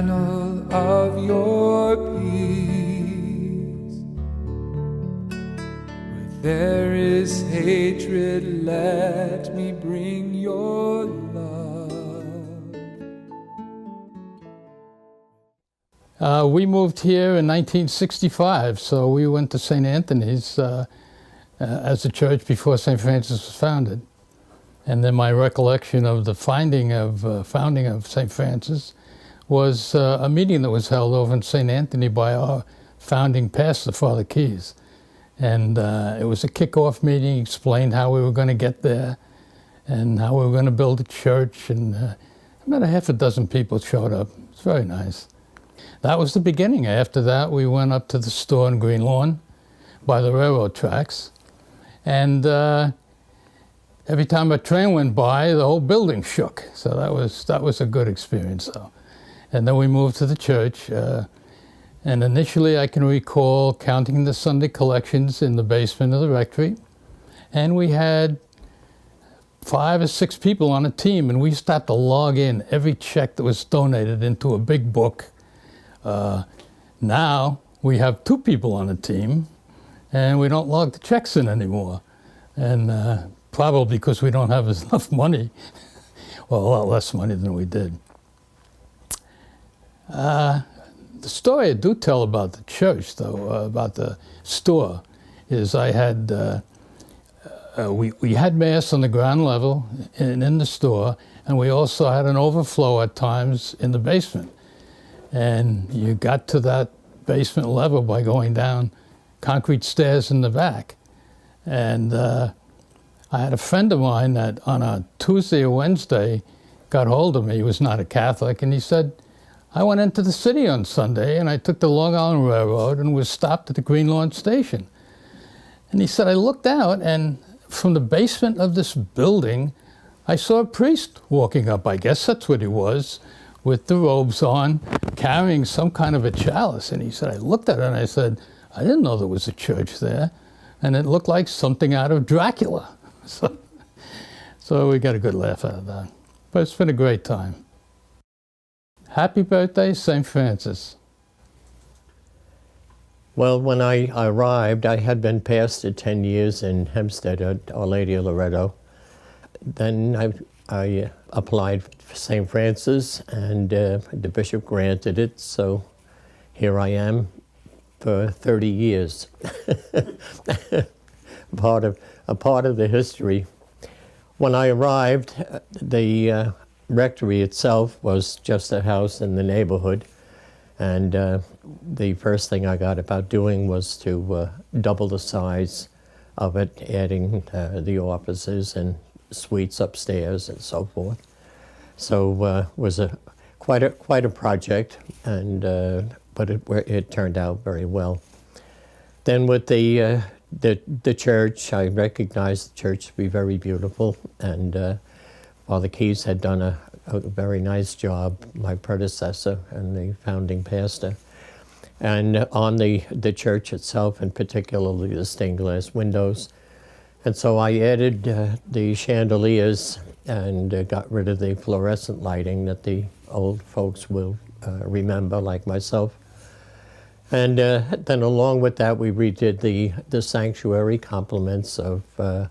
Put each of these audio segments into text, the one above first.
channel of your peace. Where there is hatred, let me bring your love. We moved here in 1965, so we went to St. Anthony's as a church before St. Francis was founded. And then my recollection of the founding of St. Francis was a meeting that was held over in St. Anthony by our founding pastor, Father Keyes. And it was a kickoff meeting, explained how we were going to get there and how we were going to build a church. And about a half a dozen people showed up. It's very nice. That was the beginning. After that, we went up to the store in Green Lawn by the railroad tracks. And every time a train went by, the whole building shook. So that was a good experience, though. And then we moved to the church. And initially, I can recall counting the Sunday collections in the basement of the rectory. And we had 5 or 6 people on a team, and we used to have to log in every check that was donated into a big book. Now we have 2 people on a team, and we don't log the checks in anymore. And probably because we don't have enough money, well, a lot less money than we did. The story I do tell about the church, though, about the store, is I had, we had Mass on the ground level in the store, and we also had an overflow at times in the basement. And you got to that basement level by going down concrete stairs in the back. And I had a friend of mine that on a Tuesday or Wednesday got hold of me. He was not a Catholic, and he said, I went into the city on Sunday and I took the Long Island Railroad and was stopped at the Green Lawn Station. And he said, I looked out, and from the basement of this building, I saw a priest walking up. I guess that's what he was, with the robes on, carrying some kind of a chalice. And he said, I looked at it and I said, I didn't know there was a church there. And it looked like something out of Dracula. So we got a good laugh out of that. But it's been a great time. Happy birthday, St. Francis. Well, when I arrived, I had been pastor 10 years in Hempstead at Our Lady of Loretto. Then I applied for St. Francis, and the bishop granted it, so here I am for 30 years. a part of the history. When I arrived, the rectory itself was just a house in the neighborhood, and the first thing I got about doing was to double the size of it, adding the offices and suites upstairs and so forth. So was quite a project, and but it turned out very well. Then with the church, I recognized the church to be very beautiful, and Father Keyes had done a very nice job, my predecessor and the founding pastor. And on the church itself, and particularly the stained glass windows. And so I added the chandeliers and got rid of the fluorescent lighting that the old folks will remember, like myself. And then along with that, we redid the sanctuary, compliments of the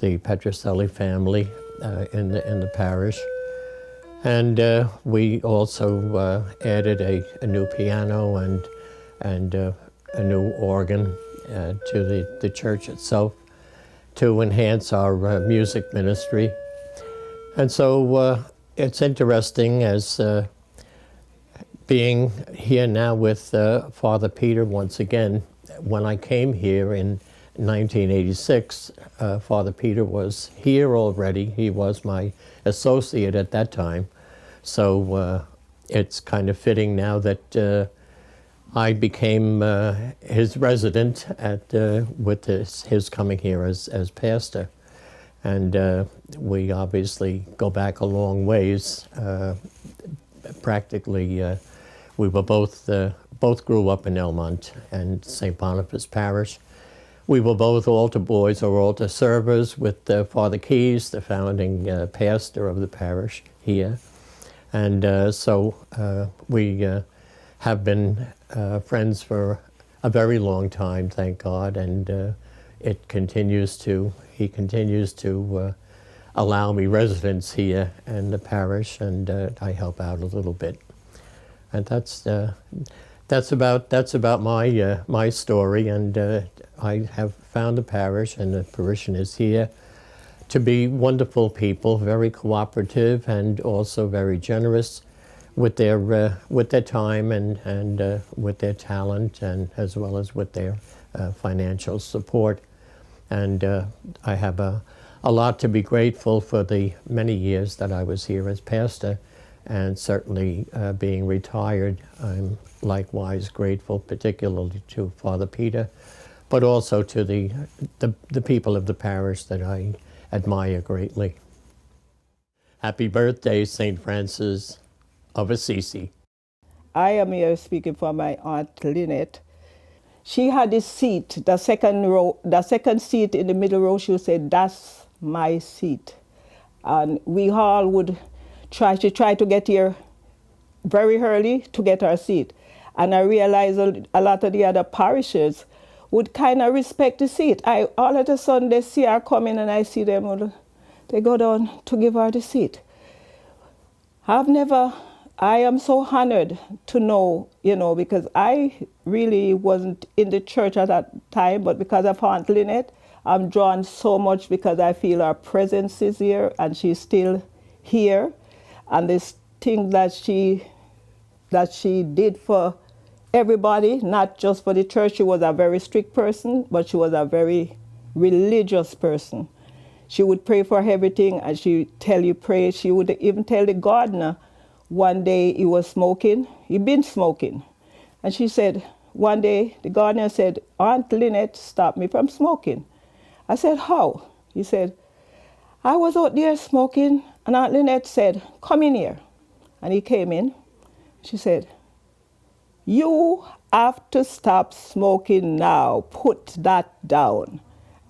Petrocelli family in the parish. And we also added a new piano and a new organ to the church itself to enhance our music ministry. And so it's interesting as being here now with Father Peter once again. When I came here in 1986, Father Peter was here already. He was my associate at that time. So it's kind of fitting now that I became his resident with his coming here as pastor. And we obviously go back a long ways. Practically, we were both grew up in Elmont and St. Boniface Parish. We were both altar boys or altar servers with Father Keyes, the founding pastor of the parish here. And so we have been friends for a very long time, thank God, and he continues to allow me residence here in the parish, and I help out a little bit. And that's about my story, and I have found the parish and the parishioners here to be wonderful people, very cooperative and also very generous with their time and with their talent, and as well as with their financial support. And I have a lot to be grateful for the many years that I was here as pastor, and certainly being retired, I'm likewise grateful, particularly to Father Peter, but also to the people of the parish that I admire greatly. Happy birthday, St. Francis of Assisi. I am here speaking for my Aunt Lynette. She had this seat, the second seat in the middle row. She would say, "That's my seat." And we all would try to get here very early to get our seat. And I realized a lot of the other parishioners would kind of respect the seat. All of a sudden they see her coming and I see them, they go down to give her the seat. I am so honored to know, because I really wasn't in the church at that time, but because of Aunt Lynette, I'm drawn so much because I feel her presence is here and she's still here. And this thing that she did for everybody, not just for the church. She was a very strict person, but she was a very religious person. She would pray for everything, and she would tell you pray. She would even tell the gardener one day he was smoking. He'd been smoking. And she said, one day the gardener said, "Aunt Lynette stopped me from smoking." I said, "How?" He said, "I was out there smoking, and Aunt Lynette said, 'Come in here.' And he came in. She said, 'You have to stop smoking now. Put that down.'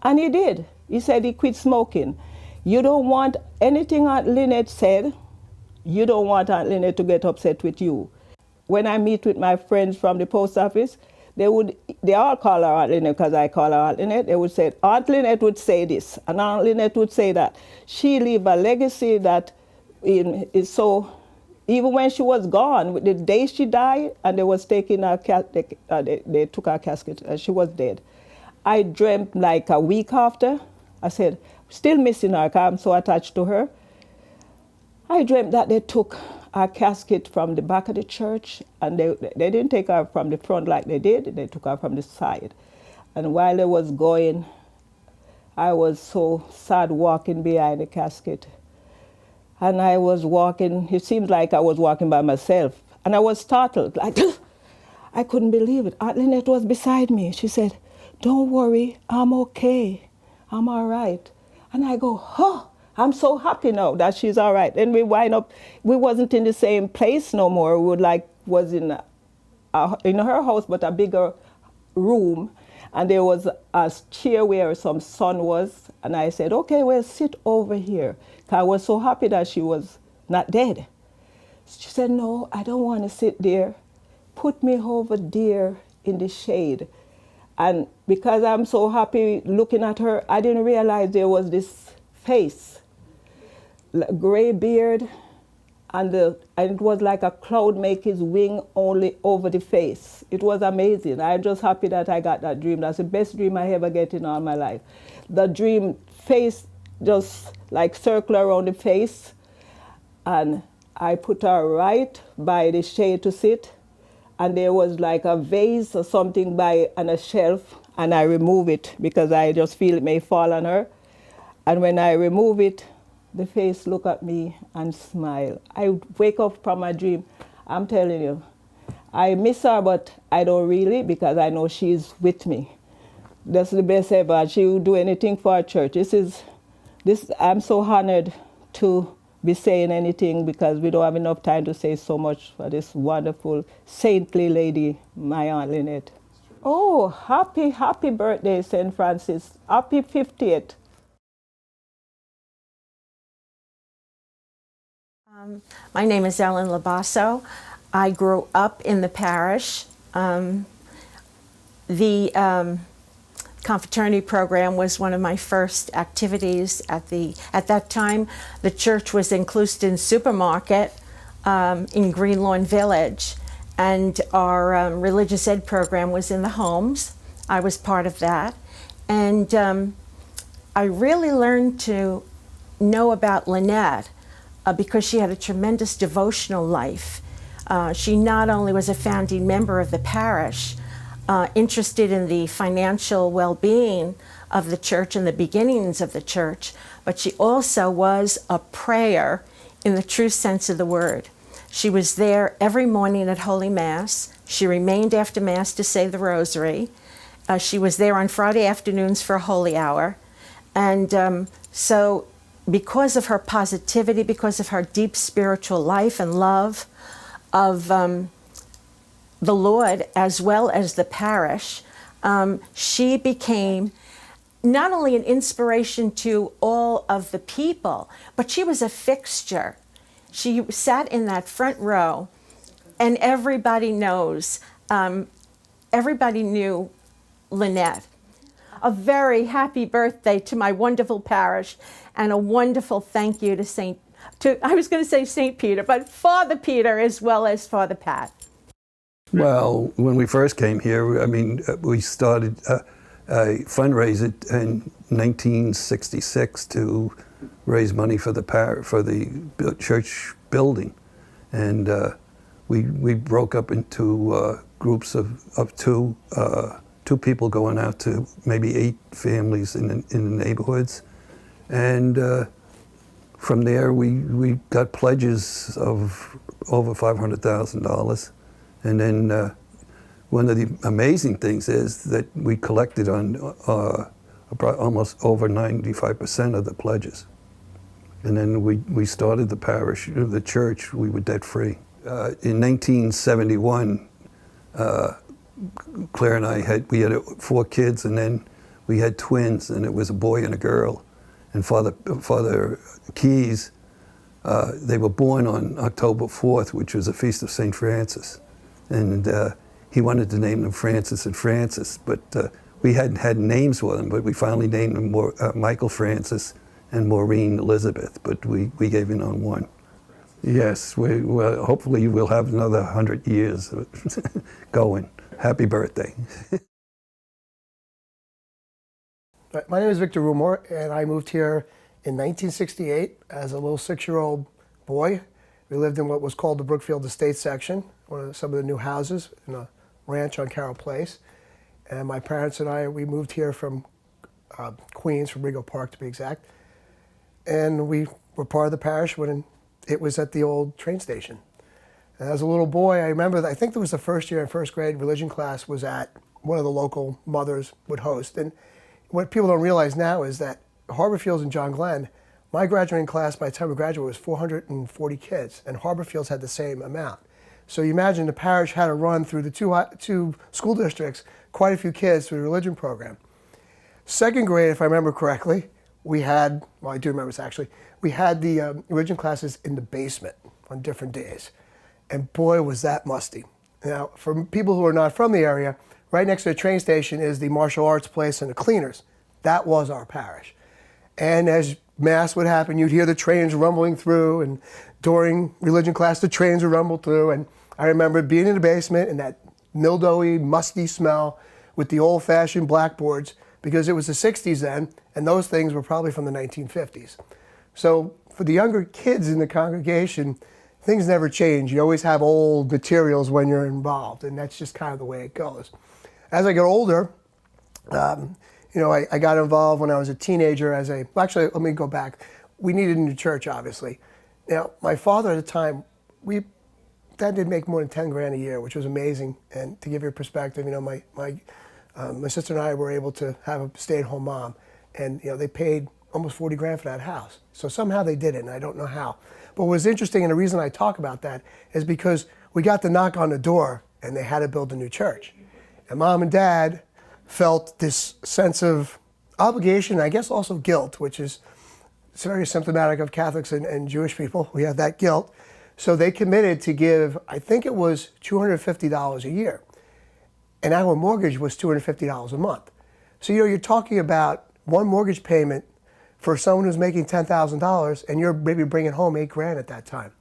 And he did. He said he quit smoking. You don't want anything Aunt Lynette said, you don't want Aunt Lynette to get upset with you. When I meet with my friends from the post office, they all call her Aunt Lynette because I call her Aunt Lynette. They would say, Aunt Lynette would say this, and Aunt Lynette would say that. She leave a legacy that is so, even when she was gone, the day she died, and they was taking her they took her casket, and she was dead. I dreamt like a week after. I said, still missing her because I'm so attached to her. I dreamt that they took our casket from the back of the church, and they didn't take her from the front like they did. They took her from the side. And while they was going, I was so sad walking behind the casket. And I was walking, it seemed like I was walking by myself. And I was startled, like, I couldn't believe it. Aunt Lynette was beside me. She said, "Don't worry, I'm okay. I'm all right." And I go, I'm so happy now that she's all right. And we wind up, we wasn't in the same place no more. We was in her house, but a bigger room. And there was a chair where some sun was. And I said, okay, well, sit over here. 'Cause I was so happy that she was not dead. She said, "No, I don't want to sit there. Put me over there in the shade." And because I'm so happy looking at her, I didn't realize there was this face, gray beard, and it was like a cloud make his wing only over the face. It was amazing. I'm just happy that I got that dream. That's the best dream I ever get in all my life. The dream face just like circle around the face, and I put her right by the shade to sit, and there was like a vase or something by on a shelf, and I remove it because I just feel it may fall on her. And when I remove it, the face look at me and smile. I wake up from my dream. I'm telling you, I miss her, but I don't really, because I know she's with me. That's the best ever. She will do anything for our church. I'm so honored to be saying anything because we don't have enough time to say so much for this wonderful, saintly lady, my Aunt Lynette. Oh, happy birthday, St. Francis. Happy 50th. My name is Ellen Labasso. I grew up in the parish. The confraternity program was one of my first activities at that time. The church was in Clouston Supermarket in Green Lawn Village, and our religious ed program was in the homes. I was part of that, and I really learned to know about Lynette because she had a tremendous devotional life. She not only was a founding member of the parish, interested in the financial well-being of the church and the beginnings of the church, but she also was a prayer in the true sense of the word. She was there every morning at Holy Mass. She remained after Mass to say the Rosary. She was there on Friday afternoons for a Holy Hour. And so because of her positivity, because of her deep spiritual life and love of the Lord as well as the parish, she became not only an inspiration to all of the people, but she was a fixture. She sat in that front row, and everybody knew Lynette. A very happy birthday to my wonderful parish, and a wonderful thank you to I was going to say St. Peter, but Father Peter as well as Father Pat. Well, when we first came here, I mean, we started a fundraiser in 1966 to raise money for the church building, and we broke up into groups of two people going out to maybe 8 families in the neighborhoods, and from there we got pledges of over $500,000. And then one of the amazing things is that we collected on almost over 95% of the pledges. And then we started the parish, the church. We were debt free. In 1971, Claire and I had 4 kids, and then we had twins, and it was a boy and a girl. And Father Keys, they were born on October 4th, which was a feast of St. Francis. And he wanted to name them Francis and Francis, but we hadn't had names for them, but we finally named them Michael Francis and Maureen Elizabeth, but we gave in on one. Yes, well, hopefully we'll have another 100 years going. Happy birthday. My name is Victor Rumor, and I moved here in 1968 as a little 6-year-old boy. We lived in what was called the Brookfield Estate section, some of the new houses in a ranch on Carroll Place. And my parents and I, we moved here from Queens, from Rego Park to be exact. And we were part of the parish when it was at the old train station. And as a little boy, I remember, I think it was the first year in first grade religion class was at one of the local mothers would host. And what people don't realize now is that Harbor Fields and John Glenn, my graduating class by the time we graduated was 440 kids, and Harbor Fields had the same amount. So you imagine the parish had to run through the two school districts, quite a few kids through the religion program. Second grade, if I remember correctly, we had, well, I do remember this actually, we had the religion classes in the basement on different days. And boy, was that musty. Now, for people who are not from the area, right next to the train station is the martial arts place and the cleaners. That was our parish. And as Mass would happen, you'd hear the trains rumbling through, and during religion class, the trains would rumble through. And I remember being in the basement and that mildewy, musty smell with the old-fashioned blackboards, because it was the 60s then, and those things were probably from the 1950s. So for the younger kids in the congregation, things never change. You always have old materials when you're involved, and that's just kind of the way it goes. As I got older, I got involved when I was a teenager well, actually, let me go back. We needed a new church, obviously. Now, my father at the time, Dad did make more than 10 grand a year, which was amazing. And to give you a perspective, my sister and I were able to have a stay-at-home mom, and they paid almost 40 grand for that house. So somehow they did it, and I don't know how. But what was interesting, and the reason I talk about that, is because we got the knock on the door, and they had to build a new church. And Mom and Dad felt this sense of obligation, I guess also guilt, which is it's very symptomatic of Catholics and Jewish people. We have that guilt. So they committed to give, I think it was $250 a year. And our mortgage was $250 a month. So, you're talking about one mortgage payment for someone who's making $10,000 and you're maybe bringing home $8,000 at that time.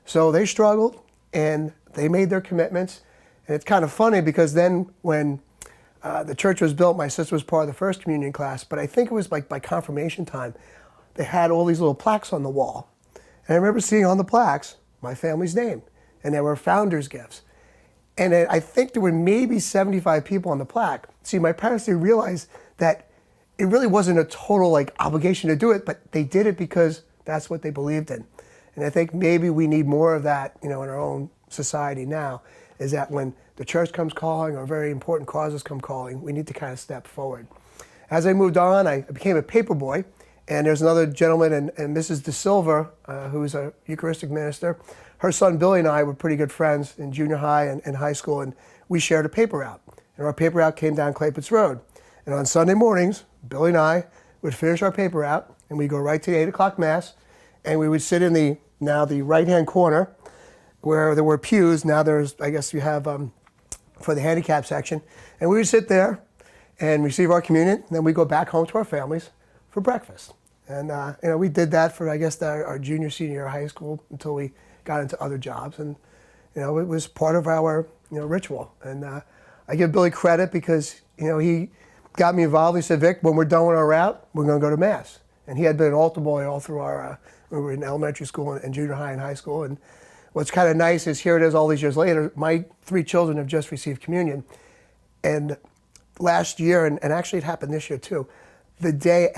So they struggled and they made their commitments. And it's kind of funny because then when the church was built, my sister was part of the first communion class, but I think it was like by confirmation time, they had all these little plaques on the wall. And I remember seeing on the plaques my family's name, and there were founders' gifts. And I think there were maybe 75 people on the plaque. See, my parents didn't realize that it really wasn't a total obligation to do it, but they did it because that's what they believed in. And I think maybe we need more of that, in our own society now, is that when the church comes calling or very important causes come calling, we need to kind of step forward. As I moved on, I became a paper boy, and there's another gentleman, and Mrs. De Silva, who's a Eucharistic minister. Her son Billy and I were pretty good friends in junior high and high school, and we shared a paper route. And our paper route came down Claypits Road. And on Sunday mornings, Billy and I would finish our paper route, and we'd go right to the 8 o'clock Mass, and we would sit in the right-hand corner where there were pews. Now there's, I guess you have for the handicap section. And we would sit there and receive our communion, and then we go back home to our families for breakfast. And we did that for, I guess, our junior, senior year of high school until we got into other jobs. And it was part of our ritual. And I give Billy credit because he got me involved. He said, Vic, when we're done with our route, we're going to go to Mass. And he had been an altar boy all through our, we were in elementary school and junior high and high school. And what's kind of nice is here it is all these years later, my 3 children have just received communion. And last year, and actually it happened this year too, the day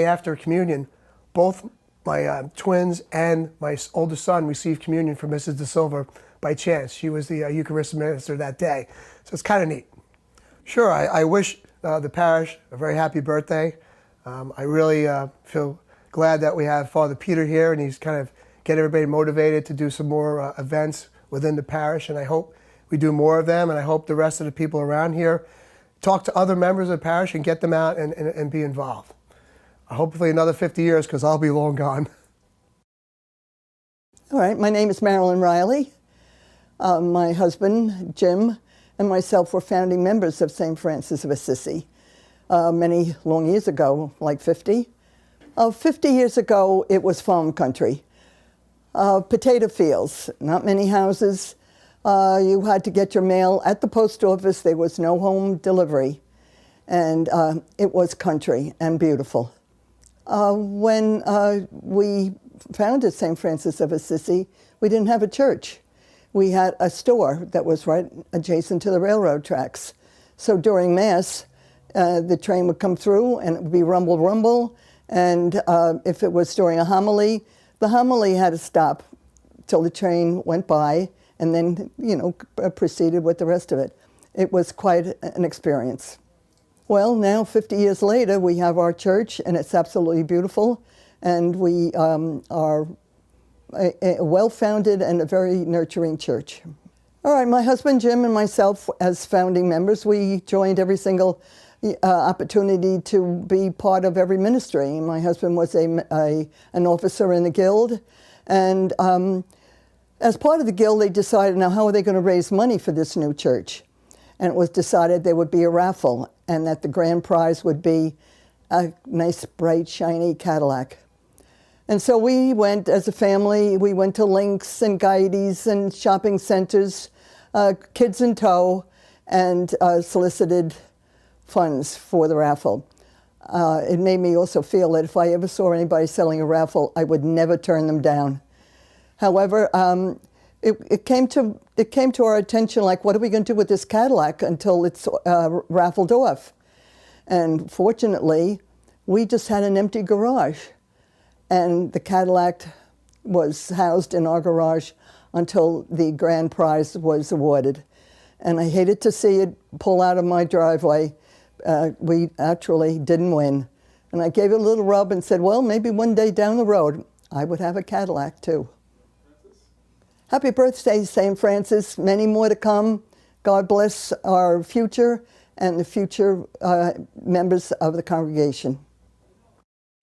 after communion, both my twins and my oldest son received communion from Mrs. De Silva by chance. She was the Eucharistic minister that day. So it's kind of neat. Sure, I wish the parish a very happy birthday. I really feel glad that we have Father Peter here, and he's kind of getting everybody motivated to do some more events within the parish, and I hope we do more of them, and I hope the rest of the people around here talk to other members of the parish and get them out and be involved. Hopefully another 50 years, because I'll be long gone. All right, my name is Marilyn Riley. My husband, Jim, and myself were founding members of St. Francis of Assisi many long years ago, like 50. 50 years ago, it was farm country. Potato fields, not many houses. You had to get your mail at the post office. There was no home delivery. And it was country and beautiful. When we founded St. Francis of Assisi, we didn't have a church. We had a store that was right adjacent to the railroad tracks. So during Mass, the train would come through and it would be rumble, rumble. And if it was during a homily, the homily had to stop till the train went by and then, proceeded with the rest of it. It was quite an experience. Well, now 50 years later, we have our church, and it's absolutely beautiful. And we are a well-founded and a very nurturing church. All right, my husband Jim and myself, as founding members, we joined every single opportunity to be part of every ministry. My husband was an officer in the Guild, and as part of the Guild, they decided, now how are they going to raise money for this new church? And it was decided there would be a raffle, and that the grand prize would be a nice, bright, shiny Cadillac. And so we went as a family. We went to Lynx and Guides and shopping centers, kids in tow, and solicited funds for the raffle. It made me also feel that if I ever saw anybody selling a raffle, I would never turn them down. However, it came to our attention, like, what are we going to do with this Cadillac until it's raffled off? And fortunately, we just had an empty garage. And the Cadillac was housed in our garage until the grand prize was awarded. And I hated to see it pull out of my driveway. We actually didn't win. And I gave it a little rub and said, well, maybe one day down the road, I would have a Cadillac too. Happy birthday, St. Francis. Many more to come. God bless our future and the future members of the congregation.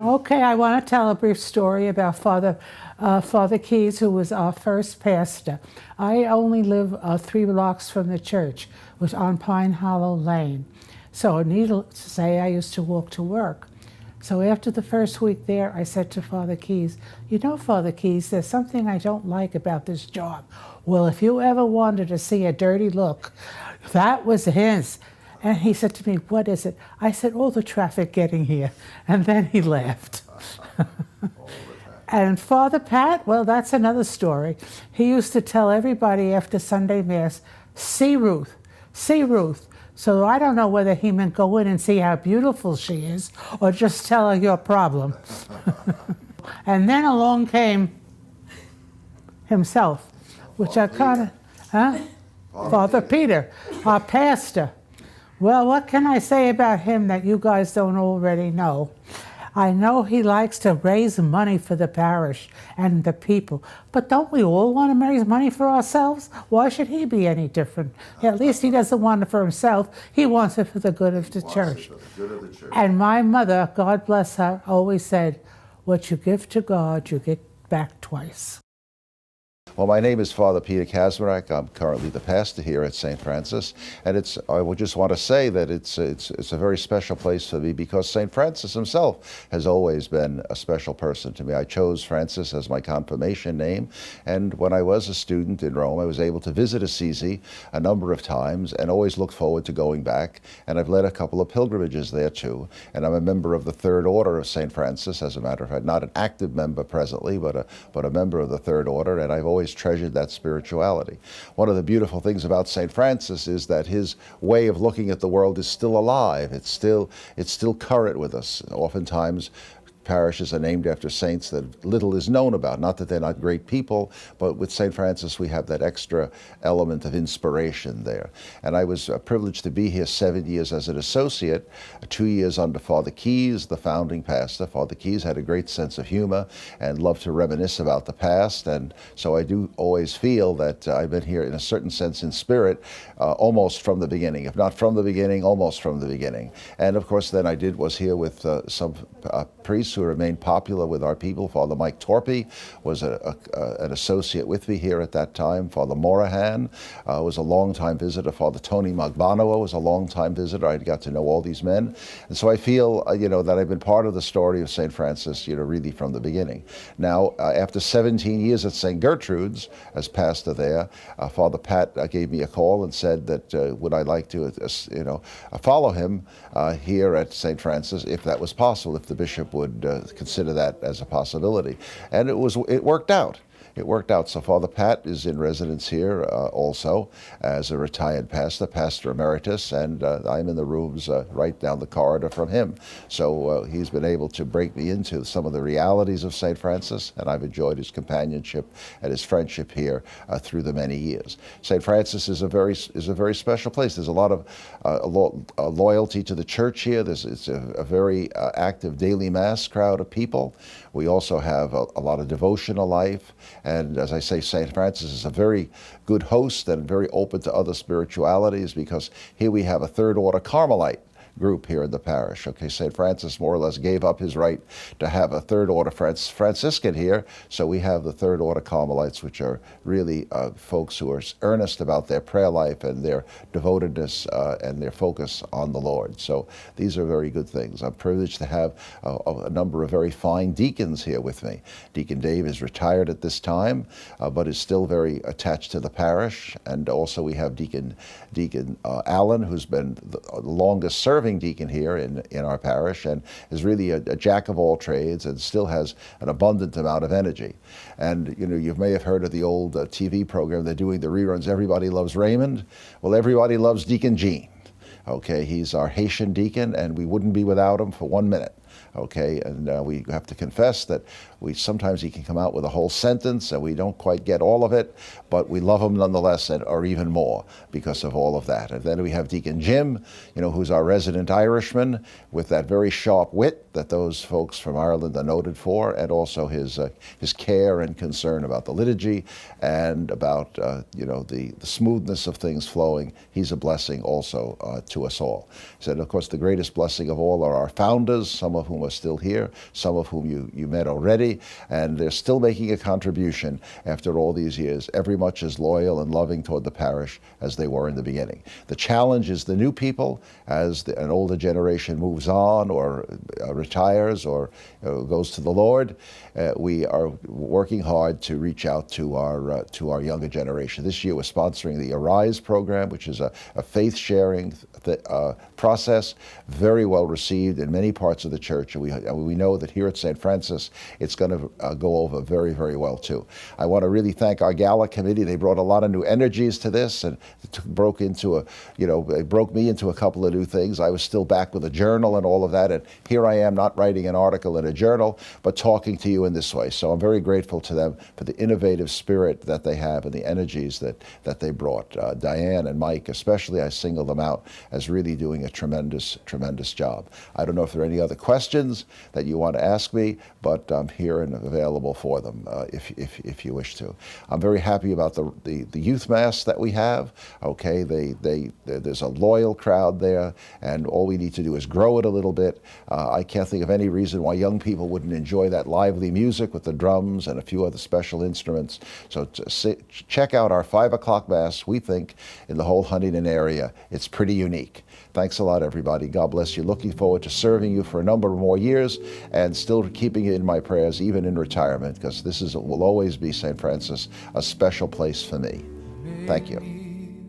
Okay, I want to tell a brief story about Father Keys, who was our first pastor. I only live 3 blocks from the church, which on Pine Hollow Lane. So needless to say, I used to walk to work. So after the first week there, I said to Father Keys, you know, Father Keys, there's something I don't like about this job. Well, if you ever wanted to see a dirty look, that was his. And he said to me, what is it? I said, oh, the traffic getting here. And then he laughed. And Father Pat, well, that's another story. He used to tell everybody after Sunday Mass, see Ruth, see Ruth. So I don't know whether he meant go in and see how beautiful she is or just tell her your problem. And then along came himself, which I kind of, Father Peter, our pastor. Well, what can I say about him that you guys don't already know? I know he likes to raise money for the parish and the people, but don't we all want to raise money for ourselves? Why should he be any different? At least he doesn't want it for himself. He wants it for the good of the church. And my mother, God bless her, always said, what you give to God, you get back twice. Well, my name is Father Peter Kazmarek. I'm currently the pastor here at St. Francis, and I would just want to say that it's a very special place for me because St. Francis himself has always been a special person to me. I chose Francis as my confirmation name, and when I was a student in Rome, I was able to visit Assisi a number of times and always look forward to going back, and I've led a couple of pilgrimages there too, and I'm a member of the Third Order of St. Francis, as a matter of fact, not an active member presently, but a member of the Third Order, and I've always treasured that spirituality. One of the beautiful things about St. Francis is that his way of looking at the world is still alive. It's still current with us. Oftentimes, parishes are named after saints that little is known about. Not that they're not great people, but with St. Francis we have that extra element of inspiration there. And I was privileged to be here 7 years as an associate, 2 years under Father Keys, the founding pastor. Father Keys had a great sense of humor and loved to reminisce about the past, and so I do always feel that I've been here in a certain sense in spirit almost from the beginning, if not from the beginning, almost from the beginning. And of course then I was here with some priests who remained popular with our people. Father Mike Torpy was an associate with me here at that time. Father Morahan was a long-time visitor. Father Tony Magbanoa was a long-time visitor. I got to know all these men. And so I feel, that I've been part of the story of St. Francis, really from the beginning. Now, after 17 years at St. Gertrude's as pastor there, Father Pat gave me a call and said that would I like to, follow him here at St. Francis if that was possible, if the bishop would consider that as a possibility. And it worked out. It worked out. So Father Pat is in residence here also as a retired pastor, Pastor Emeritus, and I'm in the rooms right down the corridor from him. So he's been able to break me into some of the realities of St. Francis, and I've enjoyed his companionship and his friendship here through the many years. St. Francis is a very special place. There's a lot of loyalty to the church here. It's a very active daily mass crowd of people. We also have a lot of devotional life. And as I say, St. Francis is a very good host and very open to other spiritualities because here we have a Third Order Carmelite group here in the parish. Okay, St. Francis more or less gave up his right to have a Third Order Franciscan here, so we have the Third Order Carmelites, which are really folks who are earnest about their prayer life and their devotedness and their focus on the Lord. So these are very good things. I'm privileged to have a number of very fine deacons here with me. Deacon Dave is retired at this time, but is still very attached to the parish, and also we have Deacon Allen, who's been the longest serving deacon here in our parish and is really a jack of all trades and still has an abundant amount of energy. And you may have heard of the old TV program. They're doing the reruns, Everybody Loves Raymond. Well, everybody loves Deacon Gene. Okay, he's our Haitian deacon, and we wouldn't be without him for 1 minute. Okay, and we have to confess that sometimes he can come out with a whole sentence and we don't quite get all of it, but we love him nonetheless, or even more because of all of that. And then we have Deacon Jim, who's our resident Irishman with that very sharp wit that those folks from Ireland are noted for, and also his care and concern about the liturgy and about the smoothness of things flowing. He's a blessing also to us all. So, of course, the greatest blessing of all are our founders, some of of whom are still here, some of whom you met already, and they're still making a contribution after all these years, every much as loyal and loving toward the parish as they were in the beginning. The challenge is the new people, as an older generation moves on or retires or goes to the Lord. We are working hard to reach out to our younger generation. This year we're sponsoring the Arise program, which is a faith-sharing process, very well received in many parts of the church, and we know that here at St. Francis it's going to go over very, very well too. I want to really thank our gala committee. They brought a lot of new energies to this, and it broke me into a couple of new things. I was still back with a journal and all of that, and here I am not writing an article in a journal, but talking to you in this way. So I'm very grateful to them for the innovative spirit that they have and the energies that they brought. Diane and Mike especially, I single them out as really doing a tremendous, tremendous job. I don't know if there are any other questions that you want to ask me, but I'm here and available for them if you wish to. I'm very happy about the youth mass that we have. Okay, there's a loyal crowd there, and all we need to do is grow it a little bit. I can't think of any reason why young people wouldn't enjoy that lively music with the drums and a few other special instruments. So check out our 5 o'clock mass. We think in the whole Huntington area it's pretty unique. Thanks a lot, everybody. God bless you. Looking forward to serving you for a number of more years and still keeping you in my prayers, even in retirement, because this will always be, St. Francis, a special place for me. Thank you.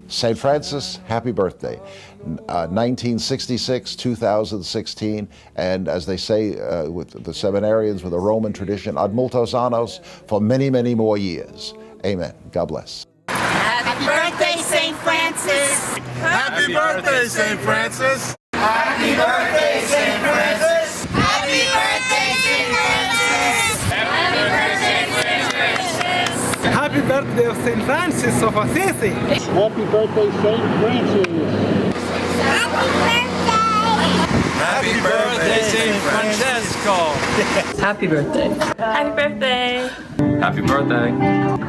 St. Francis, happy birthday. 1966, 2016, and as they say with the seminarians with a Roman tradition, ad multos annos, for many, many more years. Amen. God bless. Happy birthday, St. Francis! Happy birthday, St. Francis! Happy birthday, St. Francis! Happy birthday, St. Francis! Happy birthday, St. Francis! Happy birthday of St. Francis of Assisi! Happy birthday, St. Francis! Happy birthday, St. Francesco! Happy birthday! Happy birthday! Happy birthday!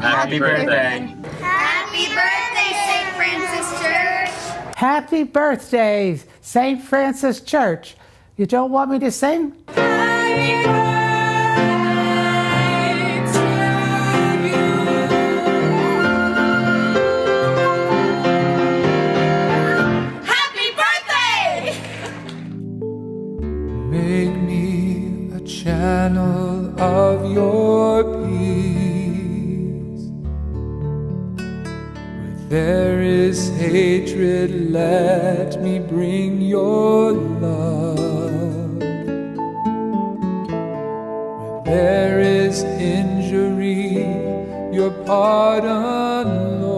Happy birthday! Happy birthday, St. Francis Church! Happy birthday, St. Francis Church. You don't want me to sing? Happy birthday to you! Happy birthday! Make me a channel of your peace. Where there is hatred, let me bring your love. Where there is injury, your pardon, Lord.